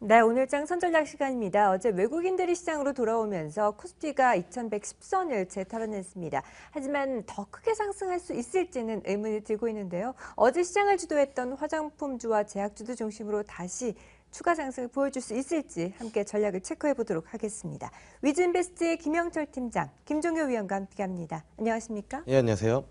네, 오늘 장 선전략 시간입니다. 어제 외국인들이 시장으로 돌아오면서 코스피가 2110선을 재탈환했습니다. 하지만 더 크게 상승할 수 있을지는 의문이 들고 있는데요. 어제 시장을 주도했던 화장품주와 제약주들 중심으로 다시 추가 상승을 보여줄 수 있을지 함께 전략을 체크해 보도록 하겠습니다. 위즈인베스트의 김영철 팀장, 김종효 위원과 함께합니다. 안녕하십니까? 예, 안녕하세요.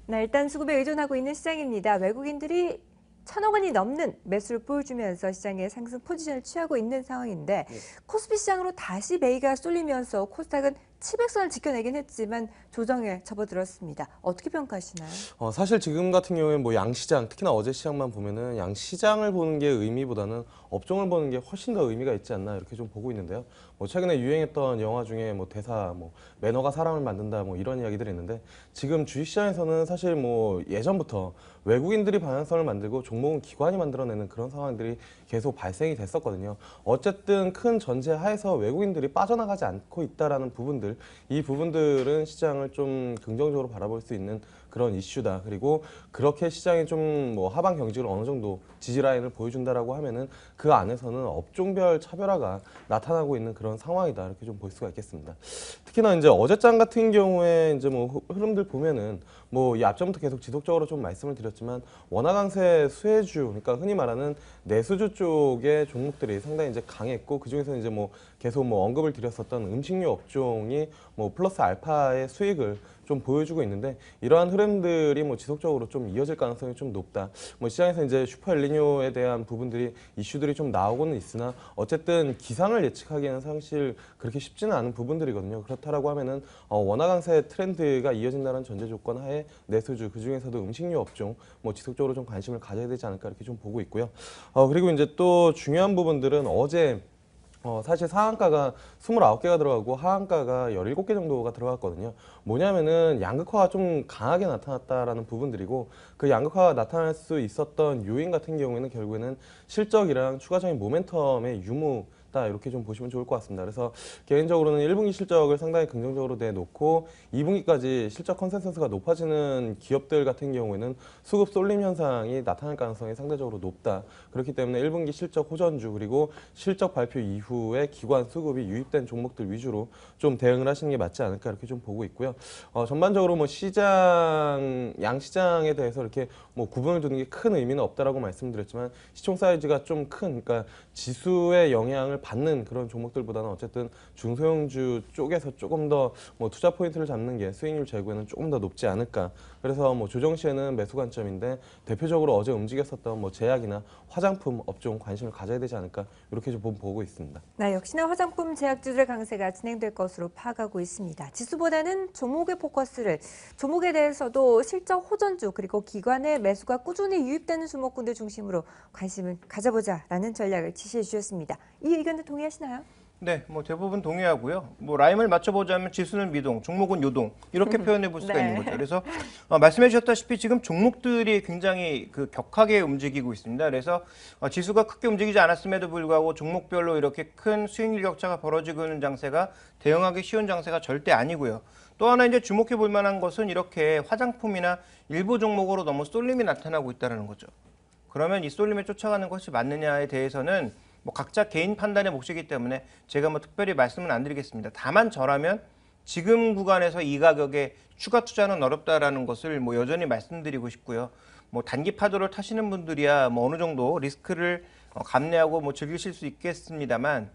네, 일단 수급에 의존하고 있는 시장입니다. 외국인들이 1,000억 원이 넘는 매수를 보여주면서 시장의 상승 포지션을 취하고 있는 상황인데 코스피 시장으로 다시 매기가 쏠리면서 코스닥은 700선을 지켜내긴 했지만 조정에 접어들었습니다. 어떻게 평가하시나요? 사실 지금 같은 경우에는 뭐 양시장, 특히나 어제 시장만 보면은 양시장을 보는 게 의미보다는 업종을 보는 게 훨씬 더 의미가 있지 않나 이렇게 좀 보고 있는데요. 뭐 최근에 유행했던 영화 중에 뭐 대사, 뭐 매너가 사람을 만든다, 뭐 이런 이야기들이 있는데 지금 주식시장에서는 사실 뭐 예전부터 외국인들이 방향성을 만들고 종목은 기관이 만들어내는 그런 상황들이 계속 발생이 됐었거든요. 어쨌든 큰 전제 하에서 외국인들이 빠져나가지 않고 있다라는 부분들, 이 부분들은 시장을 좀 긍정적으로 바라볼 수 있는 그런 이슈다. 그리고 그렇게 시장이 좀 뭐 하방 경직을 어느 정도 지지 라인을 보여준다라고 하면은 그 안에서는 업종별 차별화가 나타나고 있는 그런 상황이다. 이렇게 좀 볼 수가 있겠습니다. 특히나 이제 어제장 같은 경우에 이제 뭐 흐름들 보면은 뭐 이 앞전부터 계속 지속적으로 좀 말씀을 드렸지만 원화 강세 수혜주, 그러니까 흔히 말하는 내수주 쪽의 종목들이 상당히 이제 강했고 그 중에서 이제 뭐 계속 뭐 언급을 드렸었던 음식료 업종이 뭐 플러스 알파의 수익을 좀 보여주고 있는데 이러한 흐름들이 뭐 지속적으로 좀 이어질 가능성이 좀 높다. 뭐 시장에서 이제 슈퍼 엘니뇨에 대한 부분들이 이슈들이 좀 나오고는 있으나 어쨌든 기상을 예측하기에는 사실 그렇게 쉽지는 않은 부분들이거든요. 그렇다라고 하면은 원화 강세 트렌드가 이어진다는 전제 조건 하에 내수주 그 중에서도 음식료 업종 뭐 지속적으로 좀 관심을 가져야 되지 않을까 이렇게 좀 보고 있고요. 그리고 이제 또 중요한 부분들은 어제 사실 상한가가 29개가 들어가고 하한가가 17개 정도가 들어갔거든요. 뭐냐면은 양극화가 좀 강하게 나타났다라는 부분들이고 그 양극화가 나타날 수 있었던 요인 같은 경우에는 결국에는 실적이랑 추가적인 모멘텀의 유무 다 이렇게 좀 보시면 좋을 것 같습니다. 그래서 개인적으로는 1분기 실적을 상당히 긍정적으로 내놓고 2분기까지 실적 컨센서스가 높아지는 기업들 같은 경우에는 수급 쏠림 현상이 나타날 가능성이 상대적으로 높다. 그렇기 때문에 1분기 실적 호전주 그리고 실적 발표 이후에 기관 수급이 유입된 종목들 위주로 좀 대응을 하시는 게 맞지 않을까 이렇게 좀 보고 있고요. 전반적으로 뭐 시장, 양시장에 대해서 이렇게 뭐 구분을 두는 게 큰 의미는 없다라고 말씀드렸지만 시총 사이즈가 좀 큰, 그러니까 지수의 영향을 받는 그런 종목들보다는 어쨌든 중소형주 쪽에서 조금 더 뭐 투자 포인트를 잡는 게 수익률 제고에는 조금 더 높지 않을까. 그래서 뭐 조정 시에는 매수 관점인데 대표적으로 어제 움직였었던 뭐 제약이나 화장품 업종 관심을 가져야 되지 않을까 이렇게 좀 보고 있습니다. 네, 역시나 화장품 제약주들의 강세가 진행될 것으로 파악하고 있습니다. 지수보다는 종목의 포커스를 종목에 대해서도 실적 호전주 그리고 기관의 매수가 꾸준히 유입되는 종목군들 중심으로 관심을 가져보자라는 전략을 지시해 주셨습니다. 이 의견도 동의하시나요? 네, 뭐 대부분 동의하고요. 뭐 라임을 맞춰보자면 지수는 미동, 종목은 요동 이렇게 표현해 볼 수가 네. 있는 거죠. 그래서 말씀해 주셨다시피 지금 종목들이 굉장히 그 격하게 움직이고 있습니다. 그래서 지수가 크게 움직이지 않았음에도 불구하고 종목별로 이렇게 큰 수익률 격차가 벌어지고 있는 장세가 대응하기 쉬운 장세가 절대 아니고요. 또 하나 이제 주목해 볼 만한 것은 이렇게 화장품이나 일부 종목으로 너무 쏠림이 나타나고 있다는 거죠. 그러면 이 쏠림에 쫓아가는 것이 맞느냐에 대해서는 뭐 각자 개인 판단의 몫이기 때문에 제가 뭐 특별히 말씀은 안 드리겠습니다. 다만 저라면 지금 구간에서 이 가격에 추가 투자는 어렵다라는 것을 뭐 여전히 말씀드리고 싶고요. 뭐 단기 파도를 타시는 분들이야 뭐 어느 정도 리스크를 감내하고 뭐 즐기실 수 있겠습니다만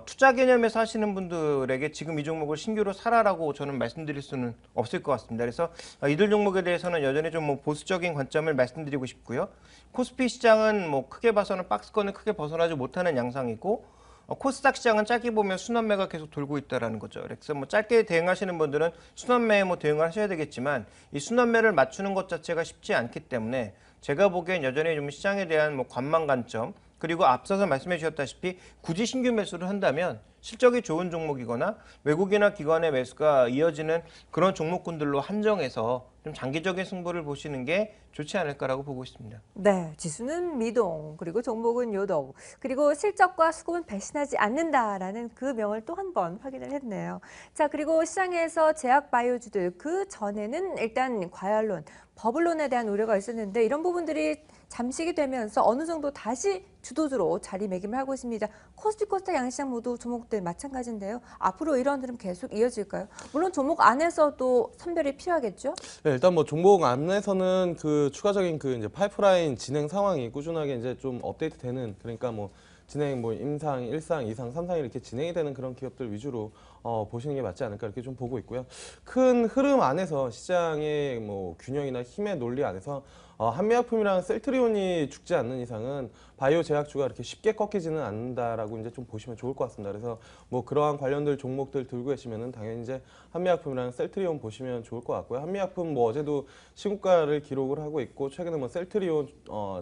투자 개념에서 하시는 분들에게 지금 이 종목을 신규로 사라라고 저는 말씀드릴 수는 없을 것 같습니다. 그래서 이들 종목에 대해서는 여전히 좀 뭐 보수적인 관점을 말씀드리고 싶고요. 코스피 시장은 뭐 크게 봐서는 박스권을 크게 벗어나지 못하는 양상이고 코스닥 시장은 짧게 보면 순환매가 계속 돌고 있다라는 거죠. 그래서 뭐 짧게 대응하시는 분들은 순환매에 뭐 대응을 하셔야 되겠지만 이 순환매를 맞추는 것 자체가 쉽지 않기 때문에 제가 보기엔 여전히 좀 시장에 대한 뭐 관망 관점 그리고 앞서서 말씀해 주셨다시피 굳이 신규 매수를 한다면 실적이 좋은 종목이거나 외국이나 기관의 매수가 이어지는 그런 종목군들로 한정해서 좀 장기적인 승부를 보시는 게 좋지 않을까라고 보고 있습니다. 네, 지수는 미동, 그리고 종목은 요동, 그리고 실적과 수급은 배신하지 않는다라는 그 명을 또 한 번 확인을 했네요. 자, 그리고 시장에서 제약 바이오주들 그 전에는 일단 과열론, 버블론에 대한 우려가 있었는데 이런 부분들이 잠식이 되면서 어느 정도 다시 주도주로 자리매김을 하고 있습니다. 코스피, 코스닥 양시장 모두 종목들 마찬가지인데요. 앞으로 이런 흐름 계속 이어질까요? 물론 종목 안에서도 선별이 필요하겠죠? 네, 일단 뭐 종목 안에서는 그 추가적인 그 이제 파이프라인 진행 상황이 꾸준하게 이제 좀 업데이트되는, 그러니까 뭐 진행 뭐 임상, 1상, 2상, 3상 이렇게 진행이 되는 그런 기업들 위주로 보시는 게 맞지 않을까 이렇게 좀 보고 있고요. 큰 흐름 안에서 시장의 뭐 균형이나 힘의 논리 안에서 한미약품이랑 셀트리온이 죽지 않는 이상은 바이오 제약주가 이렇게 쉽게 꺾이지는 않는다라고 이제 좀 보시면 좋을 것 같습니다. 그래서 뭐 그러한 관련들 종목들 들고 계시면은 당연히 이제 한미약품이랑 셀트리온 보시면 좋을 것 같고요. 한미약품 뭐 어제도 시고가를 기록을 하고 있고 최근에 뭐 셀트리온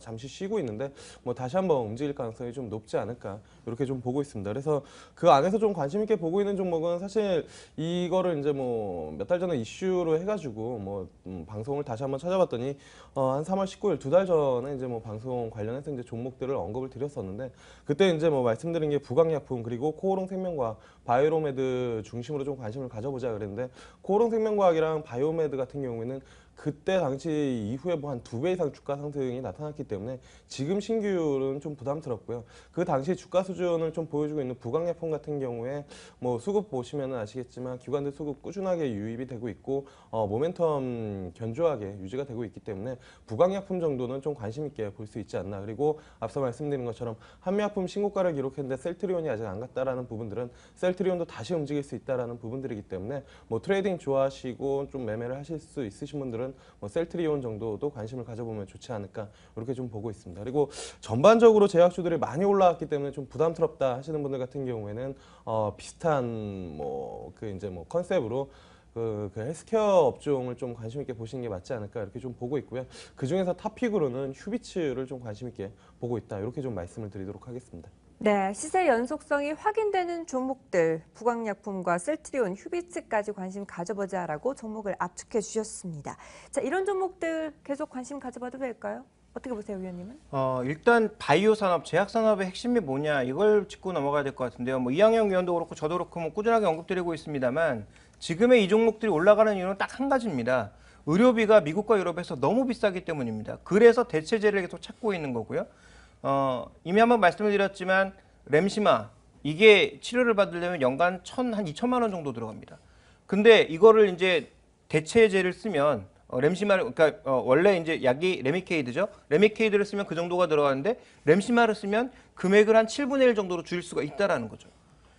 잠시 쉬고 있는데 뭐 다시 한번 움직일 가능성이 좀 높지 않을까 이렇게 좀 보고 있습니다. 그래서 그 안에서 좀 관심 있게 보고 있는 종목은 사실 이거를 이제 뭐 몇 달 전에 이슈로 해가지고 뭐 방송을 다시 한번 찾아봤더니 한 3월 19일 2달 전에 이제 뭐 방송 관련해서 이제 종목들을 언급을 드렸었는데 그때 이제 뭐 말씀드린 게 부강약품 그리고 코오롱 생명과학, 바이오로메드 중심으로 좀 관심을 가져보자 그랬는데 코오롱 생명과학이랑 바이오메드 같은 경우에는 그때 당시 이후에 뭐 한 2배 이상 주가 상승이 나타났기 때문에 지금 신규는 좀 부담스럽고요. 그 당시 주가 수준을 좀 보여주고 있는 부강약품 같은 경우에 뭐 수급 보시면 아시겠지만 기관들 수급 꾸준하게 유입이 되고 있고 모멘텀 견조하게 유지가 되고 있기 때문에 부강약품 정도는 좀 관심 있게 볼 수 있지 않나. 그리고 앞서 말씀드린 것처럼 한미약품 신고가를 기록했는데 셀트리온이 아직 안 갔다라는 부분들은 셀트리온도 다시 움직일 수 있다라는 부분들이기 때문에 뭐 트레이딩 좋아하시고 좀 매매를 하실 수 있으신 분들은 뭐 셀트리온 정도도 관심을 가져보면 좋지 않을까 이렇게 좀 보고 있습니다. 그리고 전반적으로 제약주들이 많이 올라왔기 때문에 좀 부담스럽다 하시는 분들 같은 경우에는 비슷한 뭐 그 이제 뭐 컨셉으로 그 헬스케어 업종을 좀 관심 있게 보시는 게 맞지 않을까 이렇게 좀 보고 있고요. 그 중에서 탑픽으로는 휴비츠를 좀 관심 있게 보고 있다 이렇게 좀 말씀을 드리도록 하겠습니다. 네, 시세 연속성이 확인되는 종목들, 부강약품과 셀트리온, 휴비츠까지 관심 가져보자라고 종목을 압축해 주셨습니다. 자, 이런 종목들 계속 관심 가져봐도 될까요? 어떻게 보세요, 위원님은? 일단 바이오 산업, 제약 산업의 핵심이 뭐냐 이걸 짚고 넘어가야 될 것 같은데요. 뭐 이항영 위원도 그렇고 저도 그렇고 뭐 꾸준하게 언급드리고 있습니다만 지금의 이 종목들이 올라가는 이유는 딱 한 가지입니다. 의료비가 미국과 유럽에서 너무 비싸기 때문입니다. 그래서 대체제를 계속 찾고 있는 거고요. 이미 한번 말씀을 드렸지만 램시마 이게 치료를 받으려면 연간 한 2천만 원 정도 들어갑니다. 근데 이거를 이제 대체제를 쓰면 램시마를 그러니까 원래 이제 약이 레미케이드죠. 레미케이드를 쓰면 그 정도가 들어가는데 램시마를 쓰면 금액을 한 7분의 1 정도로 줄일 수가 있다라는 거죠.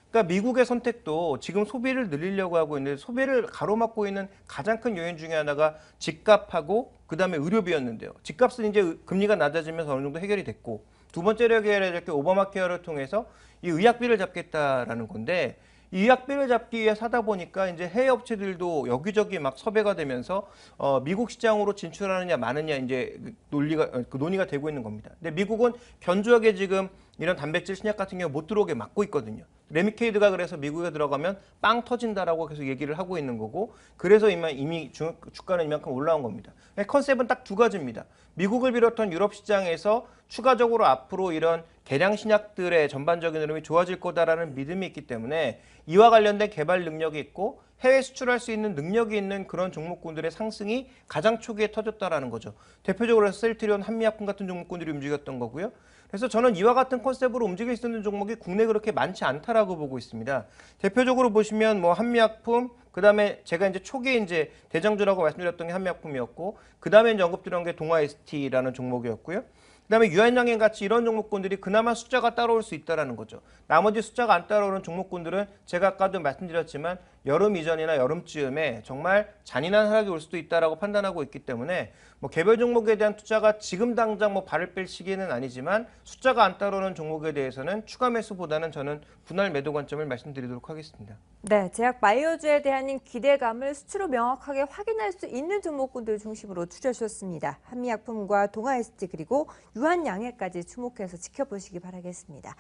그러니까 미국의 선택도 지금 소비를 늘리려고 하고 있는데 소비를 가로막고 있는 가장 큰 요인 중에 하나가 집값하고 그다음에 의료비였는데요. 집값은 이제 금리가 낮아지면서 어느 정도 해결이 됐고 두 번째로 해결해야 될 게 오바마 케어를 통해서 이 의약비를 잡겠다라는 건데 이 의약비를 잡기 위해 사다 보니까 이제 해외 업체들도 여기저기 막 섭외가 되면서 미국 시장으로 진출하느냐 마느냐 이제 논의가 되고 있는 겁니다. 근데 미국은 견조하게 지금 이런 단백질 신약 같은 경우 못 들어오게 막고 있거든요. 레미케이드가 그래서 미국에 들어가면 빵 터진다라고 계속 얘기를 하고 있는 거고 그래서 이미 주가는 이만큼 올라온 겁니다. 컨셉은 딱 두 가지입니다. 미국을 비롯한 유럽 시장에서 추가적으로 앞으로 이런 개량 신약들의 전반적인 흐름이 좋아질 거다라는 믿음이 있기 때문에 이와 관련된 개발 능력이 있고 해외 수출할 수 있는 능력이 있는 그런 종목군들의 상승이 가장 초기에 터졌다라는 거죠. 대표적으로 셀트리온, 한미약품 같은 종목군들이 움직였던 거고요. 그래서 저는 이와 같은 컨셉으로 움직일 수 있는 종목이 국내에 그렇게 많지 않다라고 보고 있습니다. 대표적으로 보시면 뭐 한미약품, 그다음에 제가 이제 초기에 이제 대장주라고 말씀드렸던 게 한미약품이었고, 그다음에 이제 언급드린 게 동아ST라는 종목이었고요. 그다음에 유한양행 같이 이런 종목군들이 그나마 숫자가 따라올 수 있다라는 거죠. 나머지 숫자가 안 따라오는 종목군들은 제가 아까도 말씀드렸지만 여름 이전이나 여름쯤에 정말 잔인한 하락이 올 수도 있다라고 판단하고 있기 때문에 뭐 개별 종목에 대한 투자가 지금 당장 뭐 발을 뺄 시기는 아니지만 숫자가 안 따라오는 종목에 대해서는 추가 매수보다는 저는 분할 매도 관점을 말씀드리도록 하겠습니다. 네, 제약 바이오주에 대한 기대감을 수치로 명확하게 확인할 수 있는 종목군들 중심으로 추려주셨습니다. 한미약품과 동아ST 그리고 유한양해까지 주목해서 지켜보시기 바라겠습니다.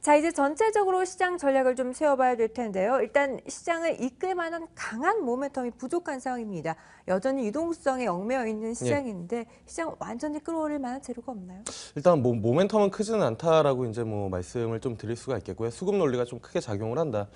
자, 이제 전체적으로 시장 전략을 좀 세워봐야 될 텐데요. 일단 시장을 이끌 만한 강한 모멘텀이 부족한 상황입니다. 여전히 유동성에 얽매여 있는 시장인데 시장 완전히 끌어올릴 만한 재료가 없나요? 일단 뭐 모멘텀은 크지는 않다라고 이제 뭐 말씀을 좀 드릴 수가 있겠고요. 수급 논리가 좀 크게 작용을 한다.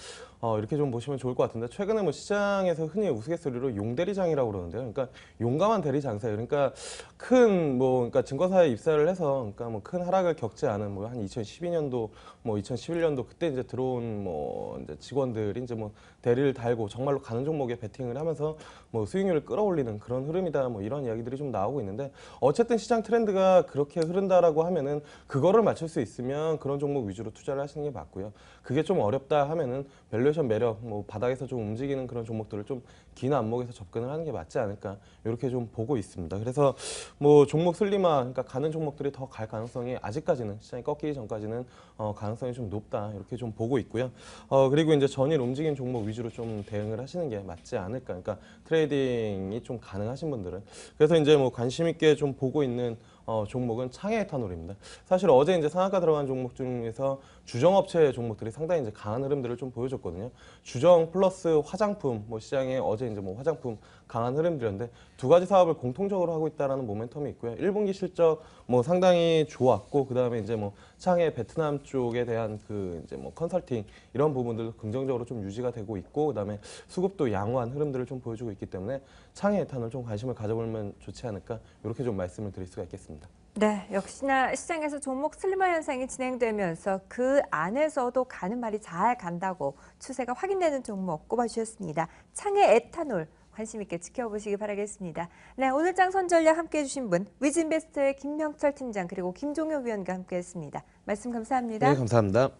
이렇게 좀 보시면 좋을 것 같은데 최근에 뭐 시장에서 흔히 우스갯소리로 용대리장이라고 그러는데요. 그러니까 용감한 대리장사예요. 그러니까 그러니까 증권사에 입사를 해서 그러니까 뭐 큰 하락을 겪지 않은 뭐 한 2012년도 뭐 2011년도 그때 이제 들어온 뭐 이제 직원들이 이제 뭐 대리를 달고 정말로 가는 종목에 베팅을 하면서 뭐 수익률을 끌어올리는 그런 흐름이다. 뭐 이런 이야기들이 좀 나오고 있는데 어쨌든 시장 트렌드가 그렇게 흐른다라고 하면은 그거를 맞출 수 있으면 그런 종목 위주로 투자를 하시는 게 맞고요. 그게 좀 어렵다 하면은 밸류에이션 매력, 뭐 바닥에서 좀 움직이는 그런 종목들을 좀 긴 안목에서 접근을 하는 게 맞지 않을까 이렇게 좀 보고 있습니다. 그래서 뭐 종목 슬림화, 그러니까 가는 종목들이 더 갈 가능성이 아직까지는 시장이 꺾이기 전까지는 가능성이 좀 높다 이렇게 좀 보고 있고요. 그리고 이제 전일 움직인 종목 위주로 좀 대응을 하시는 게 맞지 않을까. 그러니까 트레이딩이 좀 가능하신 분들은 그래서 이제 뭐 관심 있게 좀 보고 있는 종목은 창해 에탄올입니다. 사실 어제 이제 상한가 들어간 종목 중에서 주정업체 종목들이 상당히 이제 강한 흐름들을 좀 보여줬거든요. 주정 플러스 화장품, 뭐 시장에 어제 이제 뭐 화장품 강한 흐름들이었는데 두 가지 사업을 공통적으로 하고 있다라는 모멘텀이 있고요. 1분기 실적 뭐 상당히 좋았고 그다음에 이제 뭐 창해 베트남 쪽에 대한 그 이제 뭐 컨설팅 이런 부분들도 긍정적으로 좀 유지가 되고 있고 그다음에 수급도 양호한 흐름들을 좀 보여주고 있기 때문에 창해 에탄올 좀 관심을 가져보면 좋지 않을까 이렇게 좀 말씀을 드릴 수가 있겠습니다. 네, 역시나 시장에서 종목 슬림화 현상이 진행되면서 그 안에서도 가는 말이 잘 간다고 추세가 확인되는 종목 꼽아주셨습니다. 창해 에탄올 관심 있게 지켜보시기 바라겠습니다. 네, 오늘 장 선전략 함께해 주신 분 위즈인베스트의 김명철 팀장 그리고 김종효 위원과 함께했습니다. 말씀 감사합니다. 네, 감사합니다.